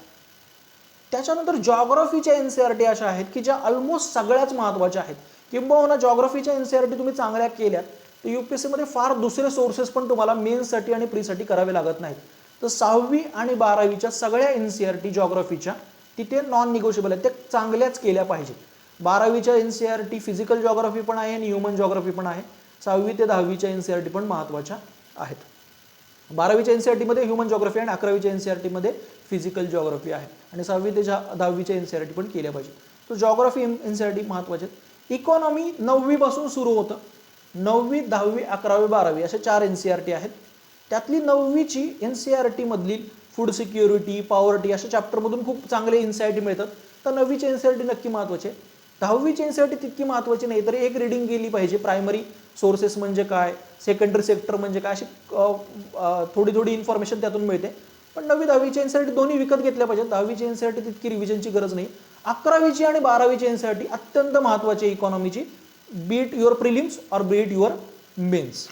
त्याच्यानंतर जॉग्राफीच्या NCERT अशा आहेत की ज्या ऑलमोस्ट सगळ्याच महत्त्वाच्या आहेत. किंबहुना जॉग्राफीच्या NCERT तुम्ही चांगल्या केल्यात तर UPSCमध्ये फार दुसरे सोर्सेस पण तुम्हाला मेन्ससाठी आणि प्रीसाठी करावे लागत नाहीत. तर 6वी आणि 12वीच्या सगळ्या NCERT जॉग्राफीच्या तिथे नॉन निगोशिएबल आहेत, त्या चांगल्याच केल्या पाहिजेत. 12वीच्या NCERT फिजिकल जॉग्राफी पण आहे आणि ह्युमन जॉग्राफी पण आहे. 6वी ते 10वीच्या NCERT पण महत्त्वाच्या आहेत. 12वीच्या NCERT मध्ये ह्युमन जॉग्राफी आणि 11वीच्या NCERT मध्ये फिजिकल जॉग्राफी आहे आणि 6वी ते 10वीच्या NCERT पण केल्या पाहिजेत. तो जॉग्राफी एनसीईआरटी महत्त्वाचे. इकॉनॉमी 9वी पासून सुरू होतं. 9वी, 10वी, 11वी, 12वी असे 4 एनसीईआरटी आहेत. त्यातली 9वीची एनसीईआरटी मधली फूड सिक्युरिटी, पॉवर्टी अशा चॅप्टरमधून खूप चांगले इन्साईट मिळतात. तर 9वीची एनसीईआरटी नक्की महत्त्वाचे. 10वीची एनसीईआरटी तितकी महत्त्वाची नाही, तरी एक रीडिंग गेली पाहिजे. प्रायमरी सोर्सेस म्हणजे काय, सेकंडरी सेक्टर म्हणजे काय, अशी थोडी थोडी इन्फॉर्मेशन त्यातून मिळते. पण 9वी 10वीची एनसीईआरटी दोन्ही विकत घेतल्या पाहिजेत. 10वीची एनसीईआरटी तितकी रिव्हिजनची गरज नाही. 11वीची आणि 12वीची एनसीईआरटी अत्यंत महत्त्वाची आहे इकॉनॉमीची, बीट युअर प्रिलिम्स और बीट युअर मेन्स.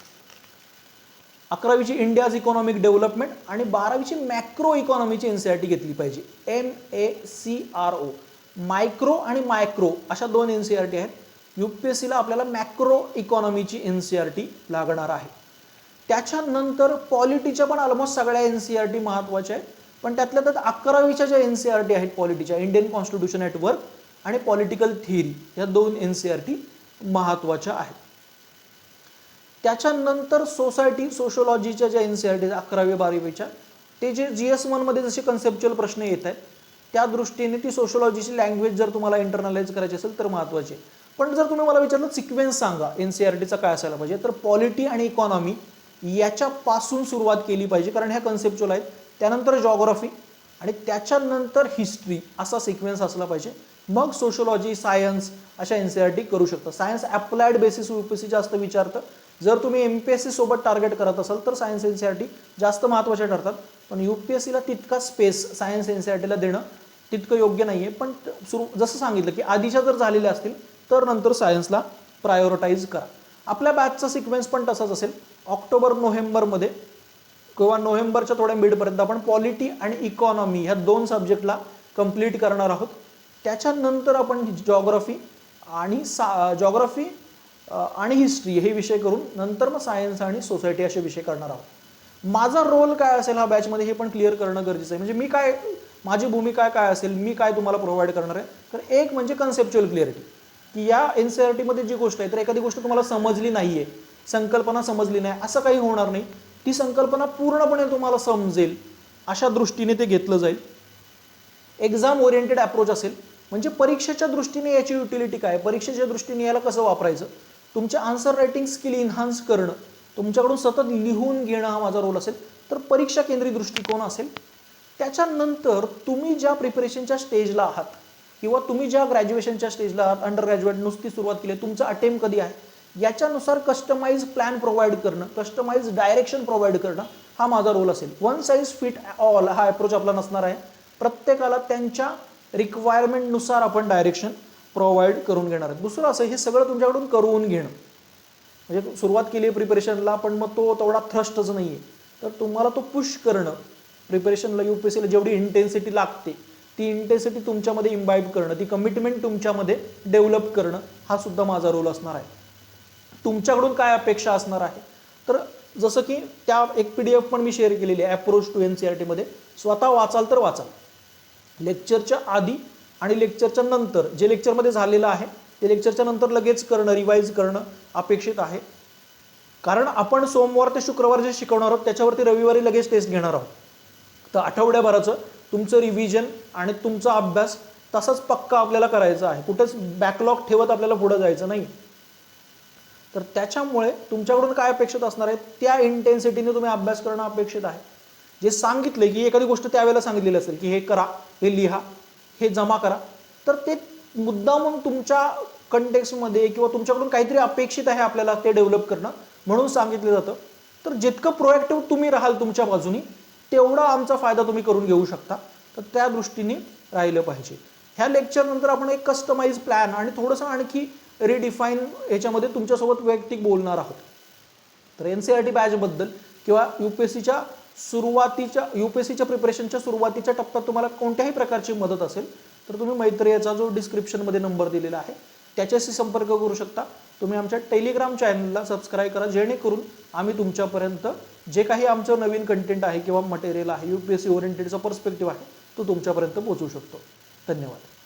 11वीची इंडियाज इकॉनॉमिक डेव्हलपमेंट आणि 12वीची मॅक्रो इकॉनॉमीची एनसीईआरटी घेतली पाहिजे. MACRO, मायक्रो आणि मायक्रो अशा 2 एनसीईआरटी आहेत. UPSCला आपल्याला मॅक्रो इकॉनॉमीची एनसीईआरटी लागणार आहे. त्याच्यानंतर पॉलिटीच्या पण ऑलमोस्ट सगळ्या एनसीईआरटी महत्त्वाच्या आहेत. पण त्यातल्या त्यात 11वीच्या ज्या एनसीईआरटी आहेत पॉलिटीच्या, इंडियन कॉन्स्टिट्यूशन ॲट वर्क आणि पॉलिटिकल थिअरी, या 2 एनसीईआरटी महत्त्वाच्या आहेत. त्याच्यानंतर सोसायटी सोशोलॉजीच्या ज्या एनसीईआरटी 11वी 12वीच्या, ते जे GS1 मध्ये जसे कन्सेप्च्युअल प्रश्न येत आहेत त्या दृष्टीने ती सोशोलॉजीची लँग्वेज जर तुम्हाला इंटरनलाइज करायची असेल तर महत्त्वाची आहे. पण जर तुम्ही मला विचारलं सिक्वेन्स सांगा एनसीईआरटीचा काय असायला पाहिजे, तर पॉलिटी आणि इकॉनॉमी याच्यापासून सुरुवात केली पाहिजे, कारण ह्या कन्सेप्च्युअल आहेत. त्यानंतर जॉग्राफी आणि त्याच्यानंतर हिस्ट्री असा सिक्वेन्स असला पाहिजे. मग सोशोलॉजी, सायन्स अशा एनसीईआरटी करू शकता. सायन्स अप्लाइड बेसिस UPSC जास्त विचारतं. जर तुम्ही MPSC सोबत टार्गेट करत असाल तर सायन्स एनसीईआरटी जास्त महत्त्वाच्या ठरतात. पण UPSCला तितका स्पेस सायन्स एनसीईआरटीला देणं तितकं योग्य नाही आहे. पण जसं सांगितलं की आधीच्या जर झालेल्या असतील तर नंतर सायन्सला प्रायोरिटाईज करा. आपल्या बॅचचा सिक्वेन्स पण तसाच असेल. ऑक्टोबर-नोव्हेंबरमध्ये किंवा नोव्हेंबरच्या थोड्या मिडपर्यंत आपण पॉलिटी आणि इकॉनॉमी ह्या 2 सब्जेक्टला कंप्लीट करणार आहोत. त्याच्यानंतर आपण जॉग्राफी आणि हिस्ट्री हे विषय करून नंतर मग सायन्स आणि सोसायटी असे विषय करणार आहोत. माझा रोल काय असेल हा बॅचमध्ये हे पण क्लिअर करणं गरजेचं आहे. म्हणजे मी काय, माझी भूमिका काय असेल, मी काय तुम्हाला प्रोव्हाइड करणार आहे. तर एक म्हणजे कन्सेप्च्युअल क्लिअरिटी, की या एनसीईआरटीमध्ये जी गोष्ट आहे तर एखादी गोष्ट तुम्हाला समजली नाहीये, संकल्पना समजली नाही असं काही होणार नाही. ती संकल्पना पूर्णपणे तुम्हाला समजेल अशा दृष्टीने ते घेतलं जाईल. एक्झाम ओरिएंटेड अप्रोच असेल, म्हणजे परीक्षेच्या दृष्टीने याची युटिलिटी काय, परीक्षेच्या दृष्टीने याला कसं वापरायचं, तुमच्या आन्सर रायटिंग स्किल इन्हान्स करणं, तुमच्याकडून सतत लिहून घेणं हा माझा रोल असेल. तर परीक्षा केंद्रित दृष्टिकोन असेल. त्याच्यानंतर तुम्ही ज्या प्रिपरेशनच्या स्टेजला आहात किंवा तुम्ही ज्या ग्रॅज्युएशनच्या स्टेजला आहात, अंडर ग्रॅज्युएट नुसती सुरुवात केली, तुमचं अटेम्प्ट कधी आहे, याच्यानुसार कस्टमाइज प्लॅन प्रोव्हाइड करणं, कस्टमाइज डायरेक्शन प्रोव्हाइड करणं हा माझा रोल असेल. वन साईज फिट ऑल हा अप्रोच आपला नसणार आहे. प्रत्येकाला त्यांच्या रिक्वायरमेंटनुसार आपण डायरेक्शन प्रोव्हाइड करून घेणार आहे. दुसरं असं, हे सगळं तुमच्याकडून करून घेणं, म्हणजे सुरुवात केली प्रिपरेशनला पण मग तो तेवढा थ्रस्टच नाही आहे, तर तुम्हाला तो पुश करणं, प्रिपरेशनला UPSCला जेवढी इंटेन्सिटी लागते ती इंटेन्सिटी तुमच्यामध्ये इम्बाईब करणं, ती कमिटमेंट तुमच्यामध्ये डेव्हलप करणं हा सुद्धा माझा रोल असणार आहे. तुमच्याकडून काय अपेक्षा असणार आहे, तर जसं की त्या एक PDF पण मी शेअर केलेली आहे अप्रोच टू एनसीईआरटीमध्ये. स्वतः वाचाल तर वाचाल, लेक्चरच्या आधी आणि लेक्चरच्या नंतर जे लेक्चरमध्ये झालेलं आहे ते लेक्चरच्या नंतर लगेच करणं, रिवाईज करणं अपेक्षित आहे. कारण आपण सोमवार ते शुक्रवार जे शिकवणार आहोत त्याच्यावरती रविवारी लगेच टेस्ट घेणार आहोत. तर आठवड्याभराचं तुमचं रिव्हिजन आणि तुमचा अभ्यास तसाच पक्का आपल्याला करायचा आहे. कुठेच बॅकलॉग ठेवत आपल्याला पुढे जायचं नाही. तर त्याच्यामुळे तुमच्याकडून काय अपेक्षित असणार आहे, त्या इंटेन्सिटीने तुम्ही अभ्यास करणं अपेक्षित आहे. जे सांगितले की एखादी गोष्ट त्यावेळेला सांगितलेली असेल की हे करा, हे लिहा, हे जमा करा, तर ते मुद्दामून तुमच्या कंटेक्स्टमध्ये किंवा तुमच्याकडून काहीतरी अपेक्षित आहे आपल्याला ते डेव्हलप करणं म्हणून सांगितलं जातं. तर जितकं प्रोएक्टिव्ह तुम्ही राहाल तुमच्या बाजूनी तेवढा आमचा फायदा तुम्ही करून घेऊ शकता. तर त्या दृष्टीने राहिलं पाहिजे. ह्या लेक्चरनंतर आपण एक कस्टमाइज प्लॅन आणि थोडंसं आणखी रिडिफाईन याच्यामध्ये तुमच्यासोबत वैयक्तिक बोलणार आहोत. तर एनसीईआरटी बॅचबद्दल किंवा UPSCच्या प्रिपरेशनच्या सुरुवातीच्या टप्प्यात तुम्हाला कोणत्याही प्रकारची मदत असेल तर तुम्ही मैत्रियाचा जो डिस्क्रिप्शनमध्ये नंबर दिलेला आहे त्याच्याशी संपर्क करू शकता. तुम्ही आमच्या टेलिग्राम चॅनलला सबस्क्राईब करा, जेणेकरून आम्ही तुमच्यापर्यंत जे काही आमचं नवीन कंटेंट आहे किंवा मटेरियल आहे UPSC ओरिएंटेडचा पर्स्पेक्टिव्ह आहे तो तुमच्यापर्यंत पोहोचू शकतो. धन्यवाद.